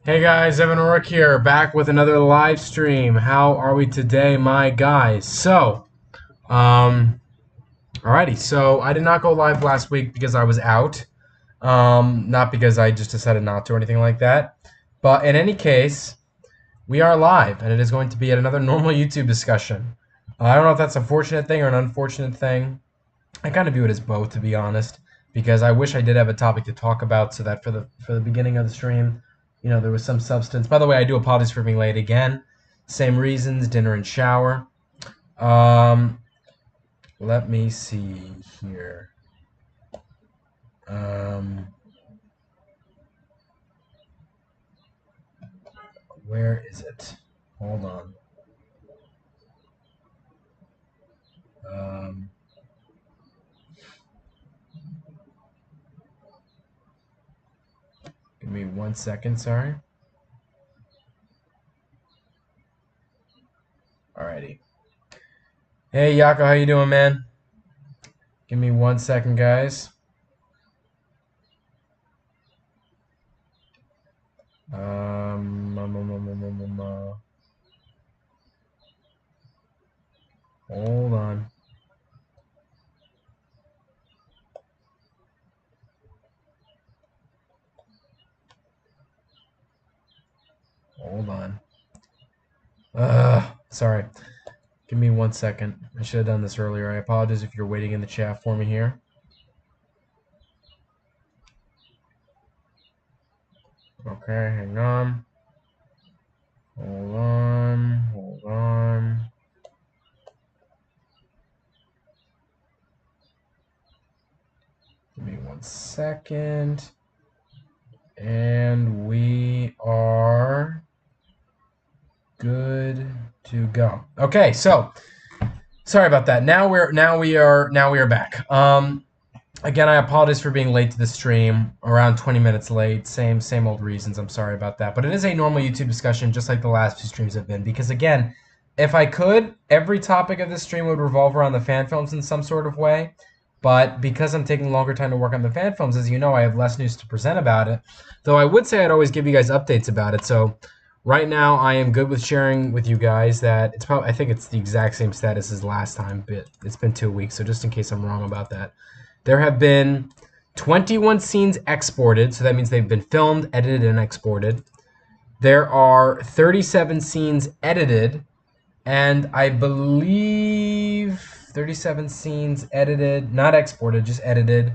Hey guys, Evan Rourke here, back with another live stream. How are we today, my guys? Um, alrighty. So I did not go live last week because I was out. Not because I just decided not to or anything like that. But in any case, we are live, and it is going to be at another normal YouTube discussion. I don't know if that's a fortunate thing or an unfortunate thing. I kind of view it as both, to be honest, because I wish I did have a topic to talk about, so that for the beginning of the stream, there was some substance. By the way, I do apologize for being late again. Same reasons: dinner and shower. Um, Let me see here. Um, where is it? Hold on. Um, Give me 1 second. Sorry. Alrighty. Hey Yako, how you doing, man? Give me 1 second, guys. Um, um, um, um, um, um, Hold on. Hold on. Sorry. Give me 1 second. I should have done this earlier. I apologize if you're waiting in the chat for me here. Okay, hang on. Hold on. Hold on. Give me 1 second. And we are good to go. Okay, so sorry about that. Now we are back. Again, I apologize for being late to the stream, around 20 minutes late. Same old reasons. I'm sorry about that. But it is a normal YouTube discussion, just like the last few streams have been. Because again, if I could, every topic of this stream would revolve around the fan films in some sort of way. But because I'm taking longer time to work on the fan films, as you know, I have less news to present about it. Though I would say I'd always give you guys updates about it. So right now, I am good with sharing with you guys that it's probably, I think it's the exact same status as last time, but it's been 2 weeks. So just in case I'm wrong about that. There have been 21 scenes exported, so that means they've been filmed, edited, and exported. There are 37 scenes edited, and I believe 37 scenes edited, not exported, just edited.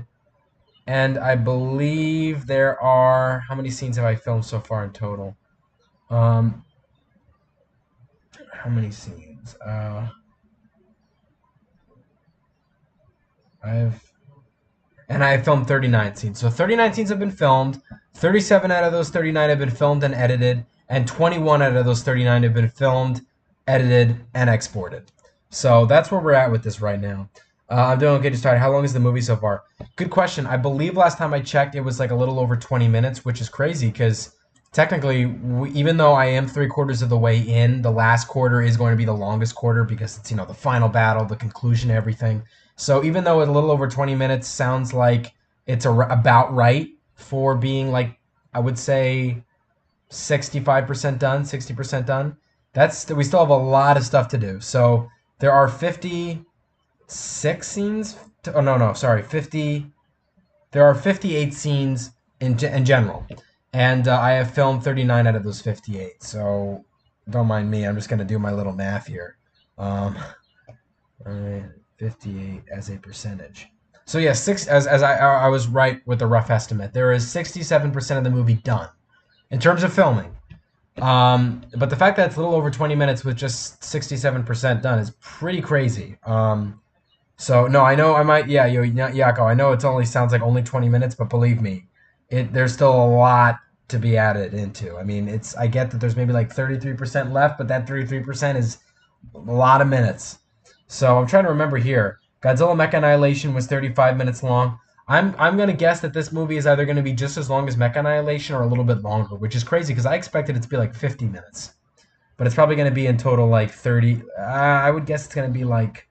And I believe there are, how many scenes have I filmed so far in total? How many scenes? I have filmed 39 scenes. So 39 scenes have been filmed. 37 out of those 39 have been filmed and edited, and 21 out of those 39 have been filmed, edited, and exported. So that's where we're at with this right now. I'm doing okay to start. How long is the movie so far? Good question. I believe last time I checked, it was like a little over 20 minutes, which is crazy because technically, even though I am 3/4 of the way in, the last quarter is going to be the longest quarter because it's, the final battle, the conclusion, everything. So even though a little over 20 minutes sounds like it's about right for being like, I would say 65% done, 60% done, we still have a lot of stuff to do. So there are 56 scenes. Oh, no, sorry. There are 58 scenes in general. And I have filmed 39 out of those 58. So don't mind me. I'm just going to do my little math here. 58 as a percentage. So yeah, as I was right with the rough estimate. There is 67% of the movie done in terms of filming. But the fact that it's a little over 20 minutes with just 67% done is pretty crazy. So no, I know I might, yeah, Yako, I know it only sounds like only 20 minutes, but believe me, there's still a lot to be added into. I mean, I get that there's maybe like 33% left, but that 33% is a lot of minutes. So I'm trying to remember here. Godzilla Mecha Annihilation was 35 minutes long. I'm gonna guess that this movie is either gonna be just as long as Mecha Annihilation or a little bit longer, which is crazy because I expected it to be like 50 minutes, but it's probably gonna be in total like 30. I would guess it's gonna be like,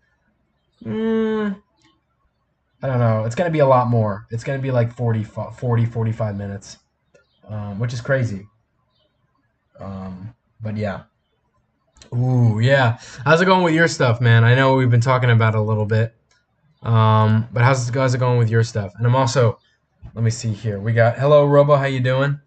I don't know. It's gonna be a lot more. It's gonna be like 45 minutes, which is crazy. But yeah. Ooh, yeah. How's it going with your stuff, man? I know we've been talking about it a little bit. But how's it going with your stuff? And I'm also, let me see here. We got hello Robo, how you doing?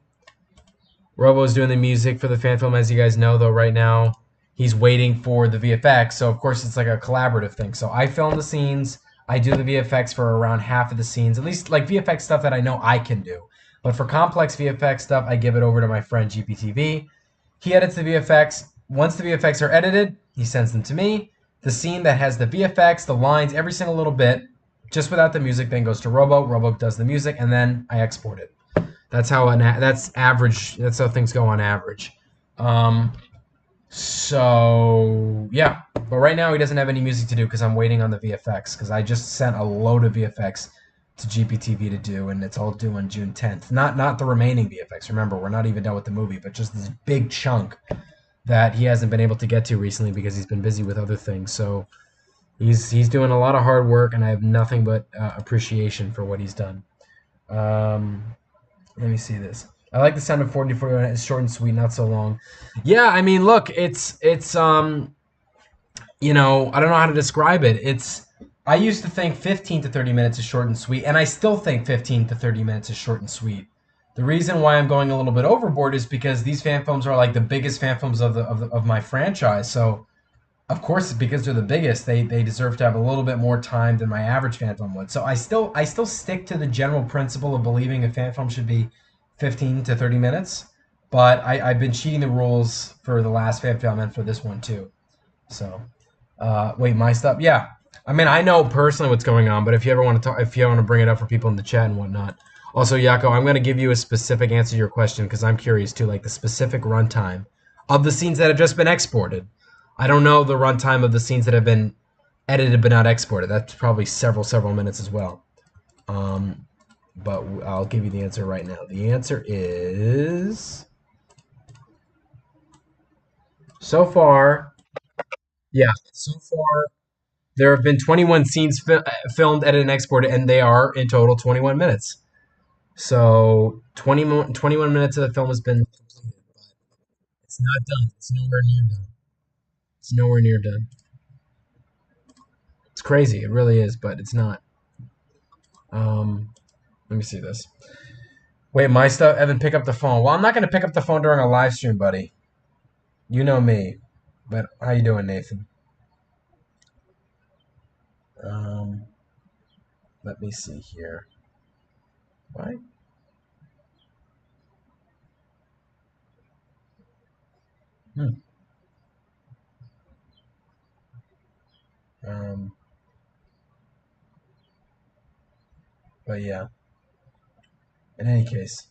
Robo's doing the music for the fan film, as you guys know, though right now he's waiting for the VFX. So of course it's like a collaborative thing. So I film the scenes, I do the VFX for around half of the scenes, at least like VFX stuff that I know I can do. But for complex VFX stuff, I give it over to my friend GPTV. He edits the VFX. Once the VFX are edited, he sends them to me. The scene that has the VFX, the lines, every single little bit, just without the music, then goes to Robo. Robo does the music, and then I export it. That's how that's average. That's how things go on average. Um, so yeah, but right now he doesn't have any music to do because I'm waiting on the VFX because I just sent a load of VFX to GPTV to do, and it's all due on June 10th. Not the remaining VFX. Remember, we're not even done with the movie, but just this big chunk that he hasn't been able to get to recently because he's been busy with other things. So he's doing a lot of hard work, and I have nothing but appreciation for what he's done. Um, Let me see this. I like the sound of 40 to 41. It's short and sweet, not so long. Yeah, I mean, look, I don't know how to describe it. I used to think 15 to 30 minutes is short and sweet, and I still think 15 to 30 minutes is short and sweet. The reason why I'm going a little bit overboard is because these fan films are like the biggest fan films of my franchise. So, of course, because they're the biggest, they deserve to have a little bit more time than my average fan film would. So I still stick to the general principle of believing a fan film should be 15 to 30 minutes. But I've been cheating the rules for the last fan film and for this one too. So, wait, my stuff? Yeah. I mean, I know personally what's going on, but if you ever want to talk, if you want to bring it up for people in the chat and whatnot. Also, Yako, I'm going to give you a specific answer to your question because I'm curious too, like the specific runtime of the scenes that have just been exported. I don't know the runtime of the scenes that have been edited but not exported. That's probably several minutes as well. But I'll give you the answer right now. The answer is so far, yeah, so far there have been 21 scenes filmed, edited, and exported, and they are in total 21 minutes. So 21 minutes of the film has been completed, but it's not done. It's nowhere near done. It's nowhere near done. It's crazy. It really is, but it's not. Let me see this. Wait, my stuff. Evan, pick up the phone. Well, I'm not going to pick up the phone during a live stream, buddy. You know me. But how you doing, Nathan? Um, Let me see here. Why? Hmm. Um, but yeah. In any case,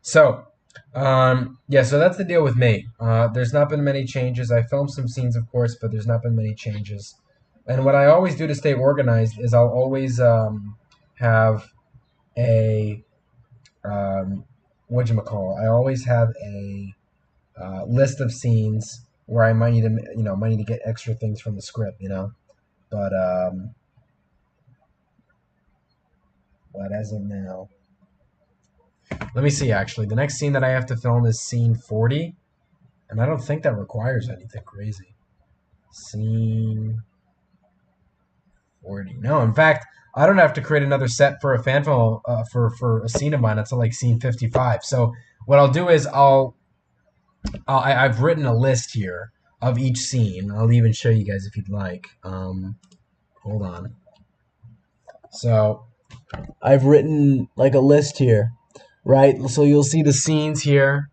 so yeah. So that's the deal with me. There's not been many changes. I filmed some scenes, of course, but there's not been many changes. And what I always do to stay organized is I'll always have a whatchamacall. I always have a list of scenes where I might need to, might need to get extra things from the script. But as of now, let me see. Actually, the next scene that I have to film is scene 40, and I don't think that requires anything crazy. Scene 40. No, in fact, I don't have to create another set for a fan film for a scene of mine until like scene 55. So what I'll do is I've written a list here of each scene. I'll even show you guys if you'd like. Hold on. So I've written like a list here, right? So you'll see the scenes here,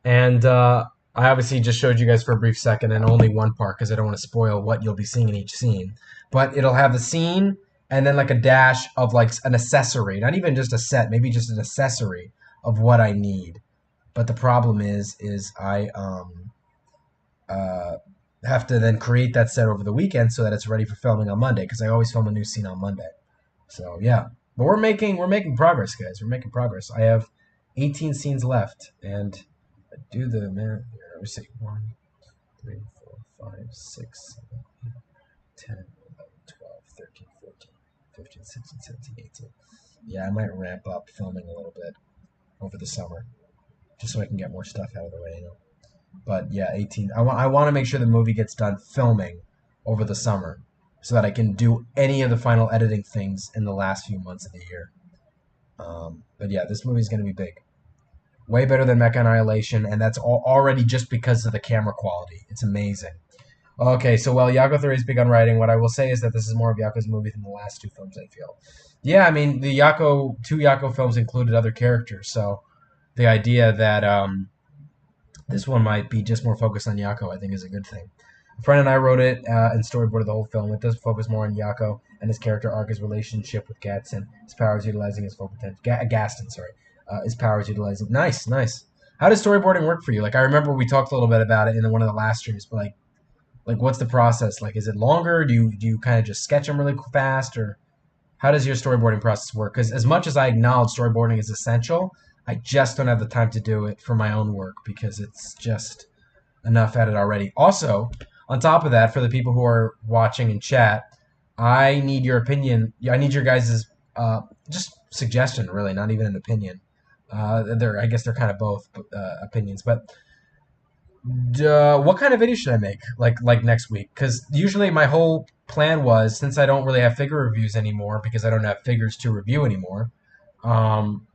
and I obviously just showed you guys for a brief second and only one part because I don't want to spoil what you'll be seeing in each scene. But it'll have the scene and then like a dash of like an accessory, not even just a set, maybe just an accessory of what I need. But the problem is I uh, have to then create that set over the weekend so that it's ready for filming on Monday because I always film a new scene on Monday. So yeah, but we're making progress, guys. We're making progress. I have 18 scenes left, and I do the math here. Let me see. 1, 3, 4, 5, 6, 7, 8, 10, 11, 12, 13, 14, 15, 16, 17, 18. Yeah, I might ramp up filming a little bit over the summer. just so I can get more stuff out of the way, you know. But yeah, 18. I want to make sure the movie gets done filming over the summer so that I can do any of the final editing things in the last few months of the year. But yeah, this movie's going to be big. Way better than Mecha Annihilation, and that's already just because of the camera quality. It's amazing. Okay, so while Yako 3 is big on writing, what I will say is that this is more of Yako's movie than the last two films, I feel. Yeah, I mean, the two Yako films included other characters, so the idea that this one might be just more focused on Yako, I think, is a good thing. A friend and I wrote it and storyboarded the whole film. It does focus more on Yako and his character arc, his relationship with Gatson, his powers utilizing his full potential. Gaston, sorry. His powers utilizing. Nice, nice. How does storyboarding work for you? Like, I remember we talked a little bit about it in one of the last streams, but like what's the process? Like, is it longer? Do you kind of just sketch them really fast, or how does your storyboarding process work? Because as much as I acknowledge storyboarding is essential, I just don't have the time to do it for my own work because it's just enough at it already. Also, on top of that, for the people who are watching in chat, I need your opinion. I need your guys' just suggestion, really, not even an opinion. I guess they're kind of both opinions, but what kind of video should I make like next week? Because usually my whole plan was, since I don't really have figure reviews anymore because I don't have figures to review anymore, um,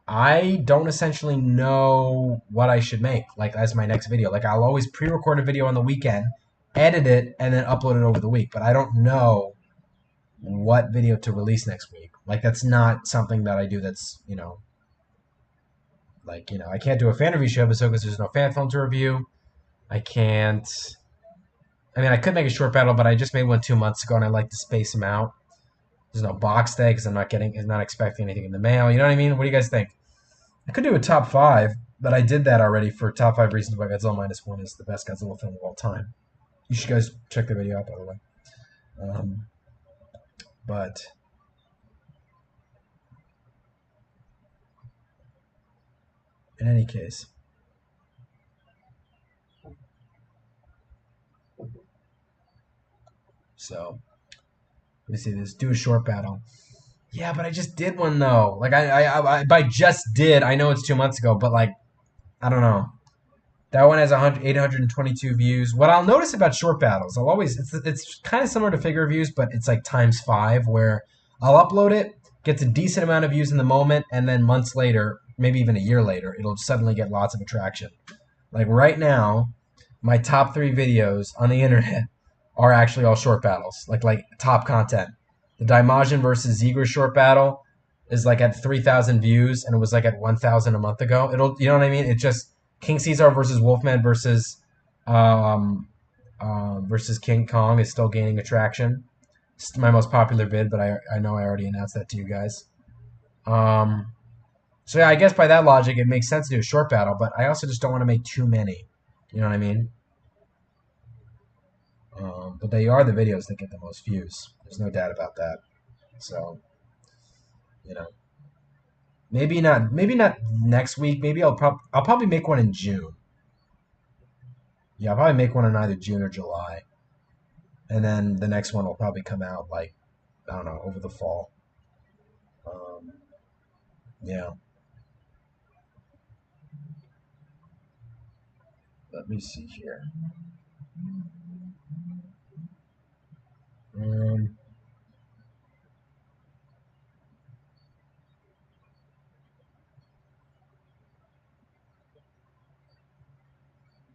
I don't essentially know what I should make like as my next video. Like I'll always pre-record a video on the weekend, edit it, and then upload it over the week. But I don't know what video to release next week. Like that's not something that I do. That's I can't do a fan review show, but so because there's no fan film to review, I can't. I mean, I could make a short battle, but I just made one 2 months ago, and I like to space them out. There's no box day because I'm not expecting anything in the mail. You know what I mean? What do you guys think? I could do a top five, but I did that already for top 5 reasons why Godzilla Minus One is the best Godzilla film of all time. You should guys check the video out, by the way. But in any case, so let me see this. Do a short battle. Yeah, but I just did one though. Like by just did, I know it's 2 months ago, but like I don't know. That one has 822 views. What I'll notice about short battles, it's kind of similar to figure reviews, but it's like ×5, where I'll upload it, gets a decent amount of views in the moment, and then months later, maybe even a year later, it'll suddenly get lots of attraction. Like right now, my top 3 videos on the internet are actually all short battles, like top content. The Daimajin versus Zigra short battle is like at 3,000 views, and it was like at 1,000 a month ago. You know what I mean? It just King Caesar versus Wolfman versus King Kong is still gaining attraction. It's my most popular vid, but I know I already announced that to you guys. So yeah, I guess by that logic, it makes sense to do a short battle, but I also just don't want to make too many. You know what I mean? But they are the videos that get the most views. There's no doubt about that. So, you know, maybe not next week. Maybe I'll probably make one in June. Yeah, I'll probably make one in either June or July. And then the next one will probably come out like, I don't know, over the fall. Yeah. Let me see here.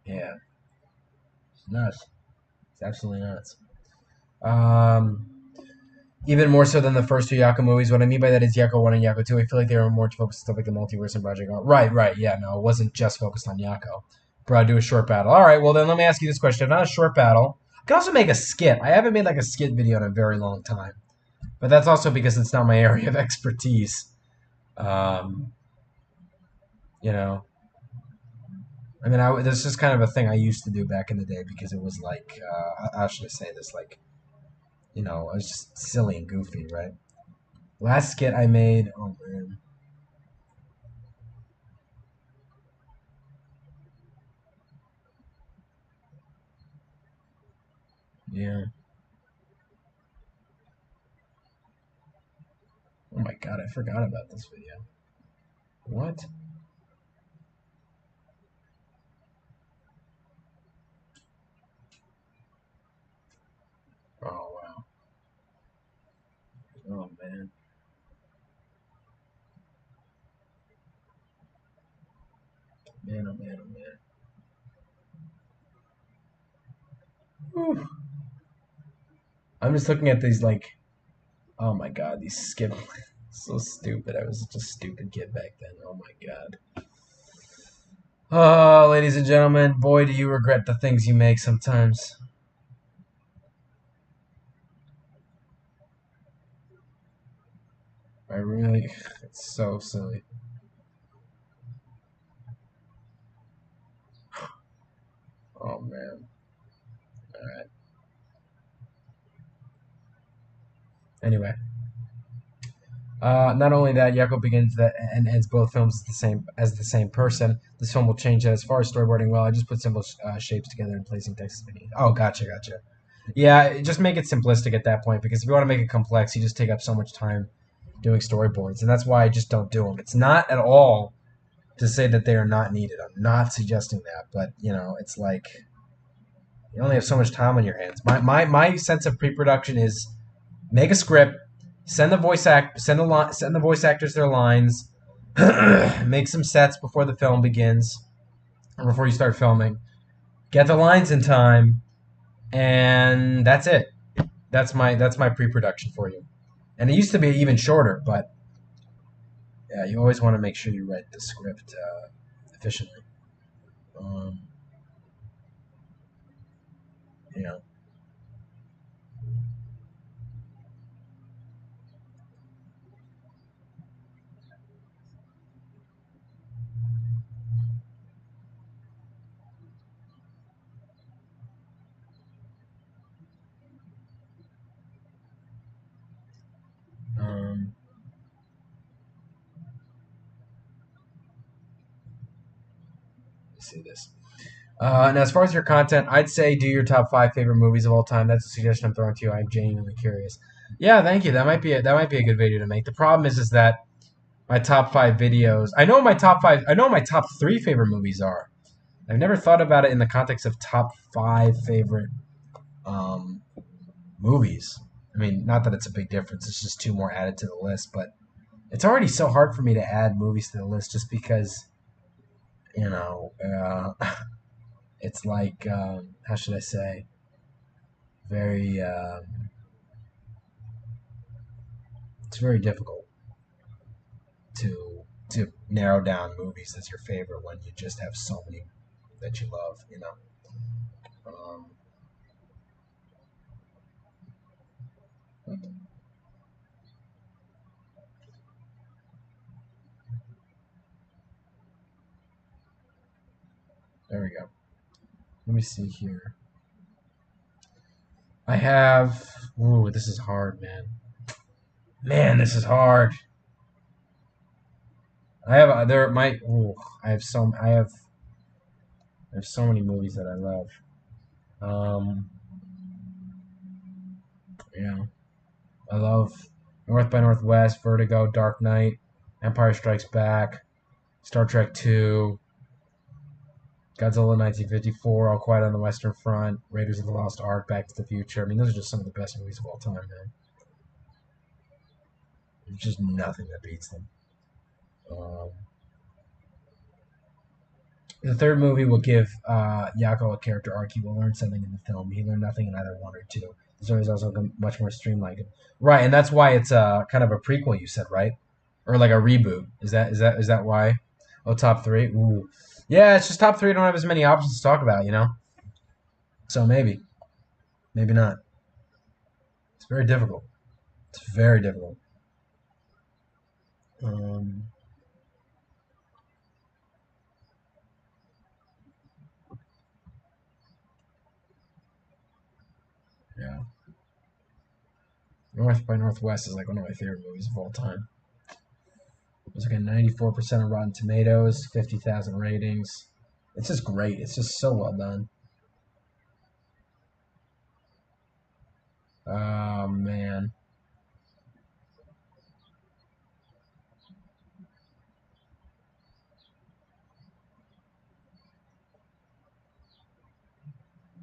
Yeah. It's nuts. It's absolutely nuts. Even more so than the first two Yako movies. What I mean by that is Yako 1 and Yako 2. I feel like they were more focused on stuff like the multiverse and Project Art. Right. Yeah, no, it wasn't just focused on Yako. Bro, I'd do a short battle. All right, well, then let me ask you this question. If not a short battle, I can also make a skit. I haven't made like a skit video in a very long time. But that's also because it's not my area of expertise. You know, I mean, this is kind of a thing I used to do back in the day because it was like, how should I say this? Like, it was just silly and goofy, right? Last skit I made, oh man. Yeah. Oh my god, I forgot about this video. What? Whew. I'm just looking at these like, oh my god, these skip. So stupid. I was such a stupid kid back then. Oh my god. Oh, ladies and gentlemen, boy, do you regret the things you make sometimes. I really, it's so silly. Oh man. All right. Anyway, not only that, Yako begins that and ends both films as the same person. This film will change that. As far as storyboarding, well, I just put simple shapes together and placing text beneath. Oh, gotcha. Yeah, just make it simplistic at that point because if you want to make it complex, you just take up so much time doing storyboards, and that's why I just don't do them. It's not at all to say that they are not needed. I'm not suggesting that, but you know, it's like you only have so much time on your hands. My sense of pre-production is make a script, send the voice actors their lines, make some sets before the film begins or before you start filming, get the lines in time, and that's it. That's my pre-production for you. And it used to be even shorter, but yeah, you always want to make sure you write the script efficiently. Um, you know. Um, let's see this. And as far as your content, I'd say do your top five favorite movies of all time. That's a suggestion I'm throwing to you. I'm genuinely curious. Yeah, thank you. That might be a good video to make. The problem is that my top five videos. I know my top five. I know my top three favorite movies are. I've never thought about it in the context of top five favorite um, movies. I mean, not that it's a big difference. It's just two more added to the list, but it's already so hard for me to add movies to the list just because you know it's like how should I say very it's very difficult to narrow down movies as your favorite when you just have so many that you love. Um, there we go. Let me see here. I have. Ooh, this is hard, man. Man, this is hard. I have there might. Ooh, I have so many movies that I love. Um, yeah, I love North by Northwest, Vertigo, Dark Knight, Empire Strikes Back, Star Trek 2, Godzilla 1954, All Quiet on the Western Front, Raiders of the Lost Ark, Back to the Future. I mean, those are just some of the best movies of all time, man. There's just nothing that beats them. Um, the third movie will give Yako a character arc. He will learn something in the film. He learned nothing in either one or two. The story is also much more streamlined. Right, and that's why it's kind of a prequel. You said right, or like a reboot. Is that why? Oh, top three. Ooh, yeah. It's just top three. I don't have as many options to talk about. So maybe not. It's very difficult. It's very difficult. Um, yeah. North by Northwest is like one of my favorite movies of all time. It's like a 94% of Rotten Tomatoes, 50,000 ratings. It's just great. It's just so well done. Oh man,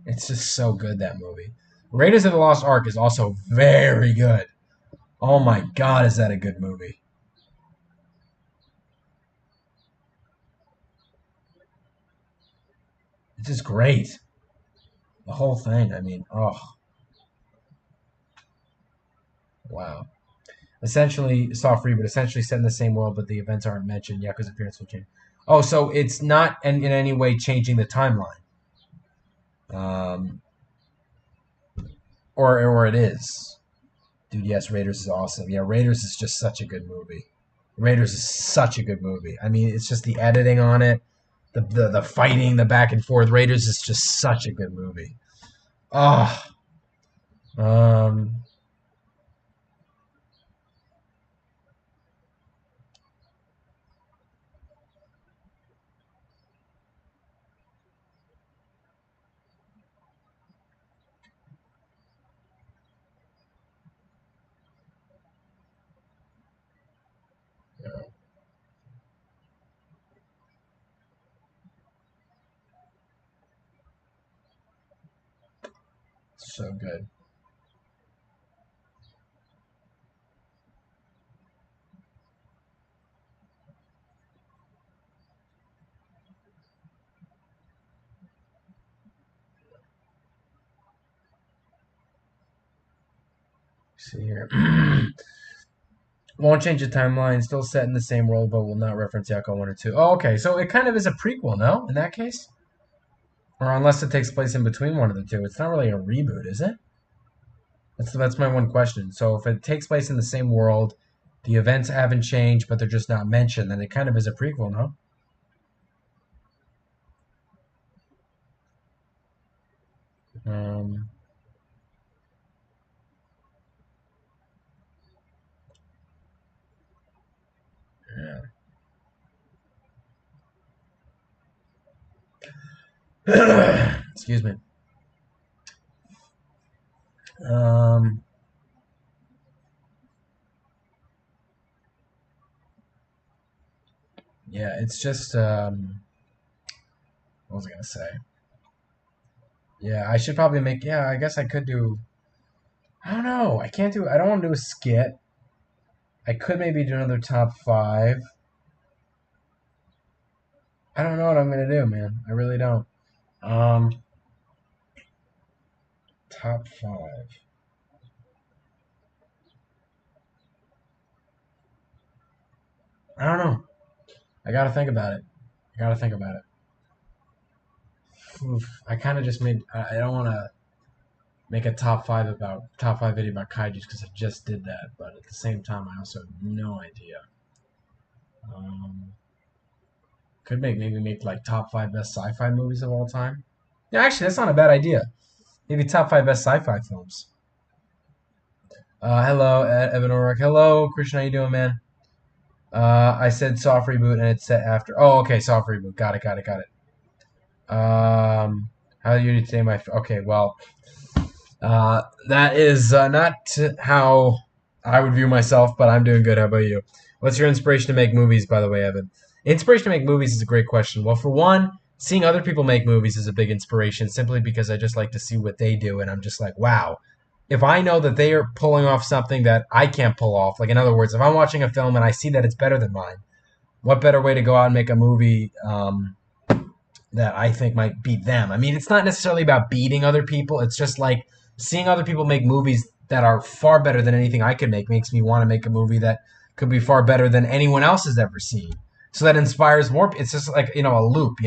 it's just so good that movie. Raiders of the Lost Ark is also very good. Oh my god, is that a good movie? It's just great. The whole thing. I mean, oh, wow. Essentially, soft reboot. Essentially set in the same world, but the events aren't mentioned. Yaku's appearance will change. Oh, so it's not in any way changing the timeline. Um, or it is. Dude, yes, Raiders is awesome. Yeah, Raiders is just such a good movie. Raiders is such a good movie. I mean, it's just the editing on it, the fighting, the back and forth. Raiders is just such a good movie. Oh, um, so good. See here. Won't change the timeline. Still set in the same world, but will not reference Yako 1 or 2. Oh, okay. So it kind of is a prequel, no? In that case? Or unless it takes place in between one of the two. It's not really a reboot, is it? That's my one question. So if it takes place in the same world, the events haven't changed, but they're just not mentioned, then it kind of is a prequel, no? Um, yeah. Excuse me. Um, yeah, it's just what was I gonna say? Yeah, I should probably make. Yeah, I guess I could do. I don't know. I can't do. I don't want to do a skit. I could maybe do another top five. I don't know what I'm gonna do, man. I really don't. Um, top five. I don't know. I gotta think about it. I gotta think about it. Oof. I kind of just made. I don't want to make a top five video about kaiju's because I just did that, but at the same time, I also have no idea. Um, could maybe make like top five best sci-fi movies of all time. Yeah, actually, that's not a bad idea. Maybe top five best sci-fi films. Hello, Evan Orrick. Hello, Christian. How you doing, man? I said soft reboot and it's set after. Oh, okay, soft reboot. Got it. Got it. Got it. How do you say my? Okay, well, that is not how I would view myself, but I'm doing good. How about you? What's your inspiration to make movies, by the way, Evan? Inspiration to make movies is a great question. Well, for one, seeing other people make movies is a big inspiration simply because I just like to see what they do, and I'm just like, wow. If I know that they are pulling off something that I can't pull off, like in other words, if I'm watching a film and I see that it's better than mine, what better way to go out and make a movie that I think might beat them? I mean, it's not necessarily about beating other people. It's just like seeing other people make movies that are far better than anything I could make makes me want to make a movie that could be far better than anyone else has ever seen. So that inspires more. It's just like, a loop,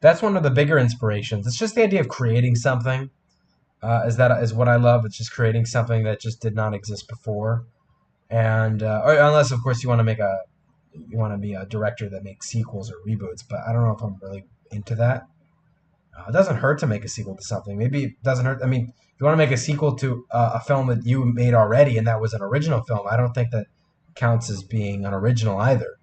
That's one of the bigger inspirations. It's just the idea of creating something. Is what I love. It's just creating something that just did not exist before. And or unless, of course, you want to be a director that makes sequels or reboots, but I don't know if I'm really into that. It doesn't hurt to make a sequel to something. Maybe it doesn't hurt. I mean, if you want to make a sequel to a film that you made already and that was an original film, I don't think that counts as being an original either,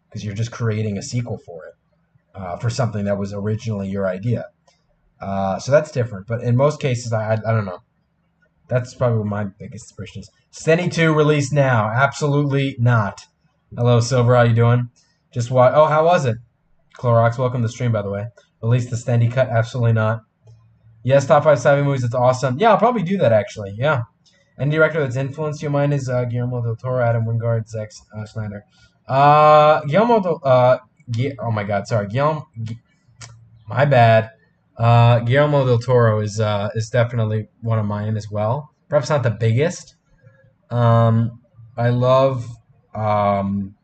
because you're just creating a sequel for it, for something that was originally your idea. So that's different. But in most cases, I don't know. That's probably what my biggest inspiration is. Stenny 2 released now. Absolutely not. Hello, Silver. How you doing? Just what? Oh, how was it? Clorox, welcome to the stream, by the way. Release the Stendy cut? Absolutely not. Yes, top five sci-fi movies. That's awesome. Yeah, I'll probably do that, actually. Yeah. Any director that's influenced you? Mine is Guillermo del Toro, Adam Wingard, Zack Snyder. Guillermo del... oh, my God. Sorry. My bad. Guillermo del Toro is definitely one of mine as well. Perhaps not the biggest. I love um,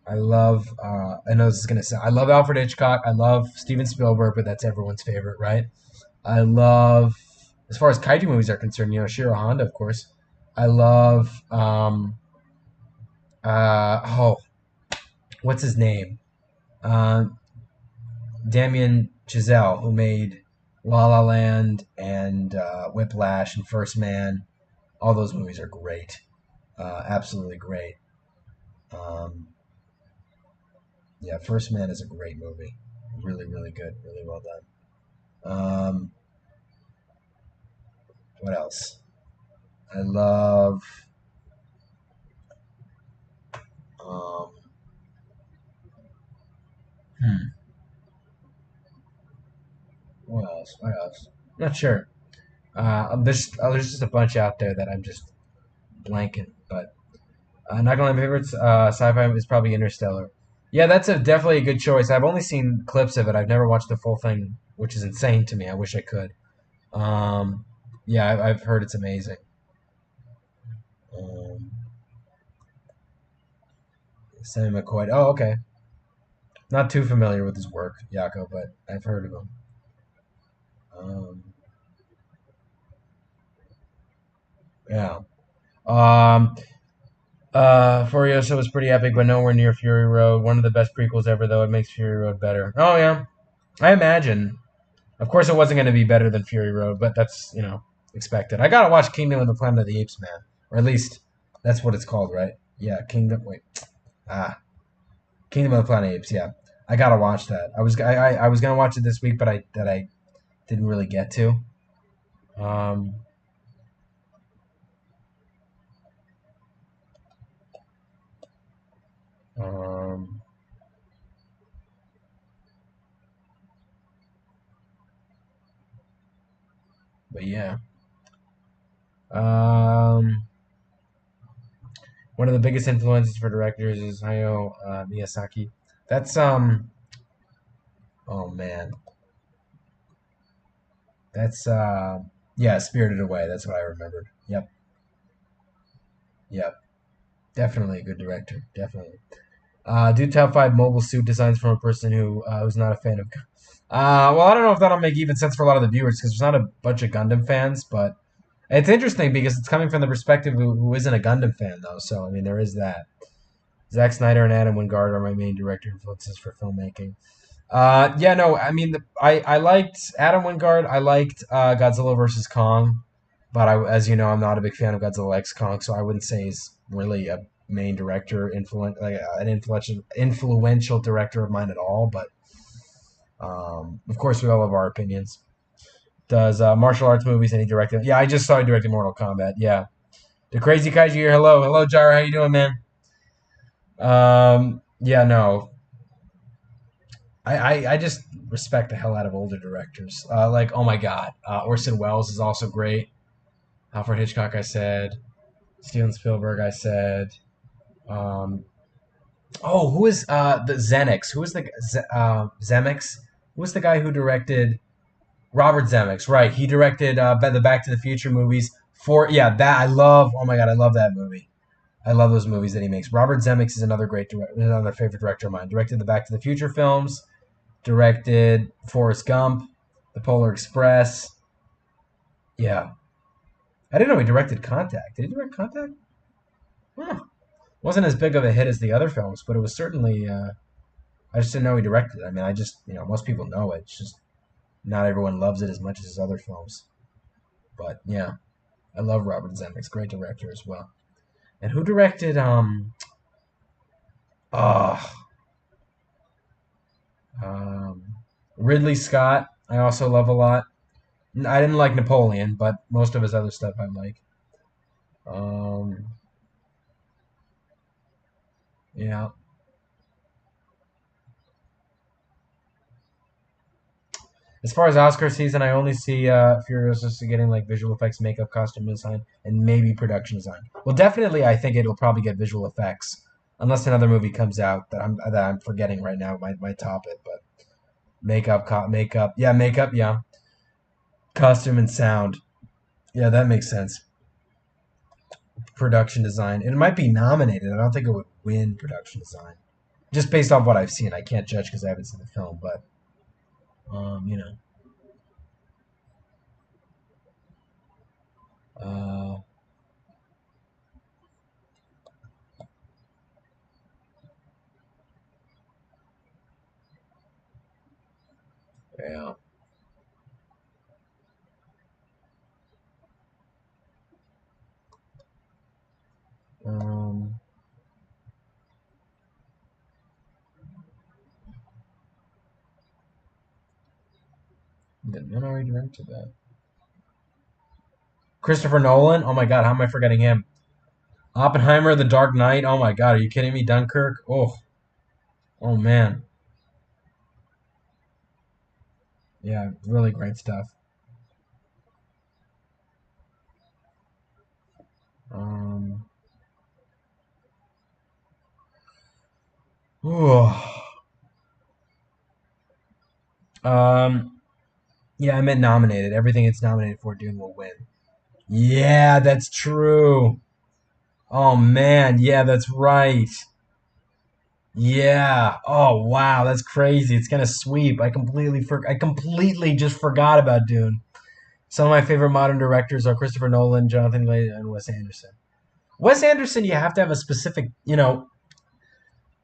I love. I know this is gonna sound. I love Alfred Hitchcock. I love Steven Spielberg, but that's everyone's favorite, right? I love, as far as kaiju movies are concerned, Shiro Honda, of course. I love. Oh, what's his name? Uh, Damien Chazelle, who made La La Land and Whiplash and First Man. All those movies are great. Absolutely great. Um, yeah, First Man is a great movie. Really, really good. Really well done. What else? I love. Um, hmm, what else? What else? Not sure. There's just a bunch out there that I'm just blanking. But not gonna lie, my favorites sci-fi is probably Interstellar. Yeah, that's definitely a good choice. I've only seen clips of it. I've never watched the full thing, which is insane to me. I wish I could. Um, yeah, I've heard it's amazing. Um, Sammy McCoy. Oh, okay. Not too familiar with his work, Yako, but I've heard of him. Um, yeah. Um, Furiosa was pretty epic, but nowhere near Fury Road. One of the best prequels ever, though. It makes Fury Road better. Oh yeah, I imagine. Of course, it wasn't going to be better than Fury Road, but that's expected. I gotta watch Kingdom of the Planet of the Apes, man, or at least that's what it's called, right? Yeah, Kingdom. Wait, ah, Kingdom of the Planet of the Apes. Yeah, I gotta watch that. I was gonna watch it this week, but I didn't really get to. Um, um, but yeah. Um, One of the biggest influences for directors is Hayao Miyazaki. That's oh man, that's yeah, Spirited Away. That's what I remembered. Yep, yep, definitely a good director. Definitely. Do top five mobile suit designs from a person who's not a fan of. Well, I don't know if that'll make even sense for a lot of the viewers because there's not a bunch of Gundam fans, but it's interesting because it's coming from the perspective who isn't a Gundam fan though. So I mean, there is that. Zack Snyder and Adam Wingard are my main director influences for filmmaking. Yeah, no, I mean, I liked Adam Wingard. I liked Godzilla versus Kong, but as you know, I'm not a big fan of Godzilla X Kong, so I wouldn't say he's really a main director, an influential director of mine at all. But of course, we all have our opinions. Does martial arts movies and he directed? Yeah, I just saw he directed Mortal Kombat. Yeah, the Crazy Kaiju here. Hello, hello, Jara. How you doing, man? Yeah, no, I just respect the hell out of older directors. Like, oh my God, Orson Welles is also great. Alfred Hitchcock, I said. Steven Spielberg, I said. Um, oh, who is the Zemeckis? Who is the Zemeckis? Who was the guy who directed Robert Zemeckis? Right, he directed the Back to the Future movies. Yeah, that I love. Oh my God, I love that movie. I love those movies that he makes. Robert Zemeckis is another favorite director of mine. Directed the Back to the Future films. Directed Forrest Gump, The Polar Express. Yeah. I didn't know he directed Contact. Did he direct Contact? Huh. Wasn't as big of a hit as the other films, but it was certainly. I just didn't know he directed it. I mean, most people know it. It's just not everyone loves it as much as his other films. But yeah, I love Robert Zemeckis. Great director as well. And who directed? Oh, um, Ridley Scott. I also love a lot. I didn't like Napoleon, but most of his other stuff I like. Um, yeah. As far as Oscar season, I only see Furiosa getting like visual effects, makeup, costume design, and maybe production design. Well, definitely, I think it'll probably get visual effects, unless another movie comes out that I'm forgetting right now. Might top it, but Makeup. Yeah, makeup. Yeah, costume and sound. Yeah, that makes sense. Production design. It might be nominated. I don't think it would win production design. Just based off what I've seen, I can't judge because I haven't seen the film. But you know, uh, yeah. Um, didn't know he directed that. Christopher Nolan. Oh my God, how am I forgetting him? Oppenheimer, The Dark Knight. Oh my God, are you kidding me? Dunkirk. Oh man. Yeah, really great stuff. Um, ooh. Um, yeah, I meant nominated. Everything it's nominated for, Dune will win. Yeah, that's true. Oh man, yeah, that's right. Yeah. Oh wow, that's crazy. It's gonna sweep. I completely just forgot about Dune. Some of my favorite modern directors are Christopher Nolan, Jonathan Glazer, and Wes Anderson. Wes Anderson, you have to have a specific,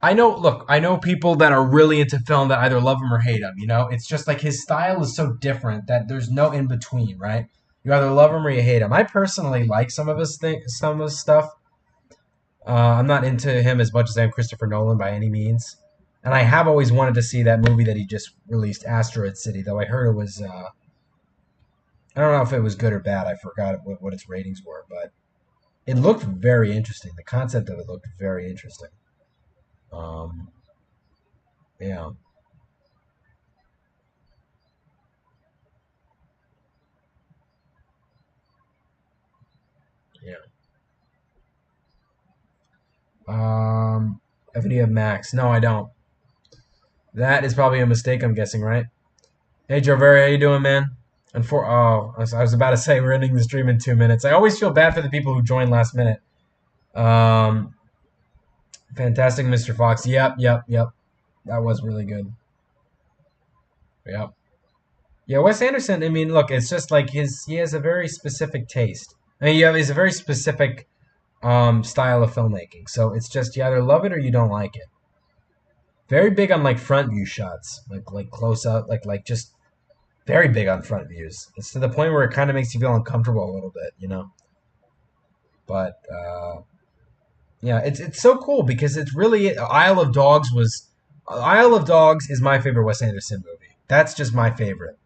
I know people that are really into film that either love him or hate him, It's just like his style is so different that there's no in between, right? You either love him or you hate him. I personally like some of his stuff. I'm not into him as much as I am Christopher Nolan by any means. And I have always wanted to see that movie that he just released, Asteroid City, though I heard it was, I don't know if it was good or bad. I forgot what its ratings were, but it looked very interesting. The concept of it looked very interesting. Um, yeah, yeah. Ebony of Max. No, I don't. That is probably a mistake, I'm guessing, right? Hey, Joe Very, how you doing, man? And I was about to say we're ending the stream in 2 minutes. I always feel bad for the people who joined last minute. Um, Fantastic, Mr. Fox. Yep. That was really good. Yep. Yeah, Wes Anderson. I mean, look, it's just like he has a very specific taste. I mean, he's a very specific style of filmmaking. So it's just you either love it or you don't like it. Very big on like front view shots, like close up, like just very big on front views. It's to the point where it kind of makes you feel uncomfortable a little bit. But yeah, it's so cool because it's really Isle of Dogs is my favorite Wes Anderson movie. That's just my favorite.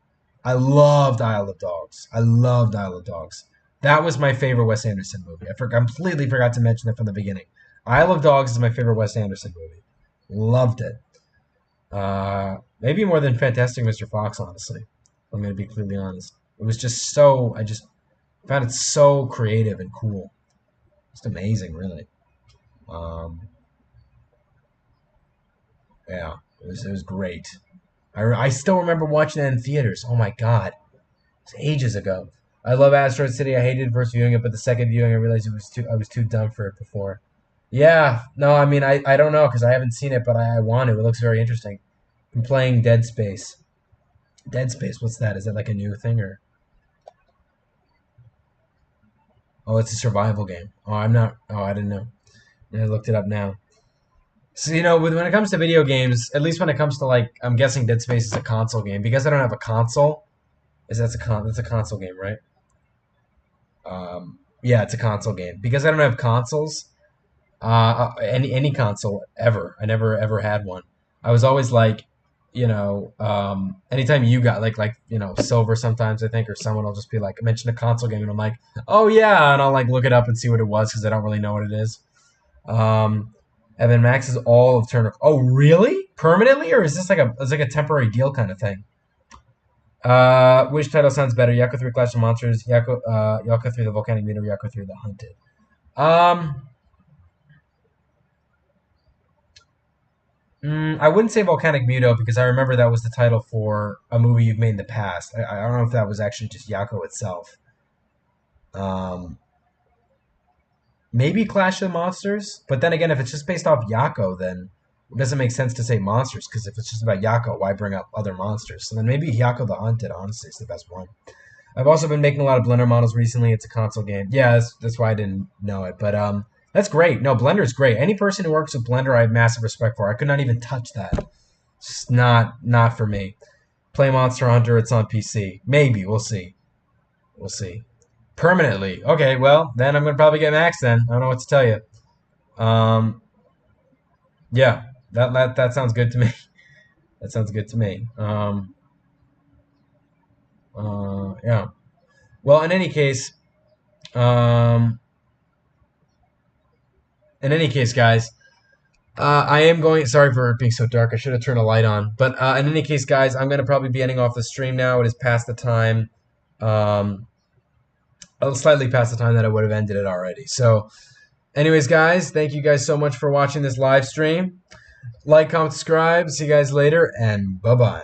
I loved Isle of Dogs. I loved Isle of Dogs. That was my favorite Wes Anderson movie. Completely forgot to mention that from the beginning. Isle of Dogs is my favorite Wes Anderson movie. Loved it. Maybe more than Fantastic Mr. Fox, honestly. I'm going to be completely honest. It was just I just found it so creative and cool. Just amazing, really. Um, yeah, it was great. I still remember watching it in theaters. Oh my god, it's ages ago. I love Asteroid City. I hated first viewing it, but the second viewing, I realized I was too dumb for it before. Yeah, no, I mean, I don't know because I haven't seen it, but I want to. It looks very interesting. I'm playing Dead Space. Dead Space, what's that? Is that like a new thing or? Oh, it's a survival game. Oh, I'm not. Oh, I didn't know. Yeah, I looked it up now. So when it comes to video games, at least when it comes to like, I'm guessing Dead Space is a console game because I don't have a console. That's a console game, right? Yeah, it's a console game because I don't have consoles. Any console ever. I never ever had one. I was always like, anytime you got Silver sometimes I think or someone will just be like mention a console game and I'm like, oh yeah, and I'll like look it up and see what it was because I don't really know what it is. Um, and then Max is all of Turner. Oh really? Permanently or is this like a temporary deal kind of thing? Which title sounds better? Yaku 3 Clash of Monsters, Yaku 3 The Volcanic Meteor, Yaku 3 The Hunted. Um, I wouldn't say Volcanic Muto because I remember that was the title for a movie you've made in the past. I don't know if that was actually just Yako itself. Um, Maybe Clash of the Monsters, but then again, if it's just based off Yako, then it doesn't make sense to say monsters because if it's just about Yako, why bring up other monsters? So then maybe Yako the Hunted, honestly, is the best one. I've also been making a lot of Blender models recently. It's a console game. Yeah, that's why I didn't know it. But that's great. No, Blender's great. Any person who works with Blender, I have massive respect for. I could not even touch that. It's just not for me. Play Monster Hunter. It's on PC. Maybe we'll see. We'll see. Permanently. Okay, well then I'm gonna probably get Max. Then I don't know what to tell you. Um, yeah, that sounds good to me. That sounds good to me. Yeah. Well, um, in any case, guys, I am going. Sorry for it being so dark. I should have turned a light on. But in any case, guys, I'm going to probably be ending off the stream now. It is past the time, um, slightly past the time that I would have ended it already. So, anyways, guys, thank you guys so much for watching this live stream. Like, comment, subscribe. See you guys later, and bye bye.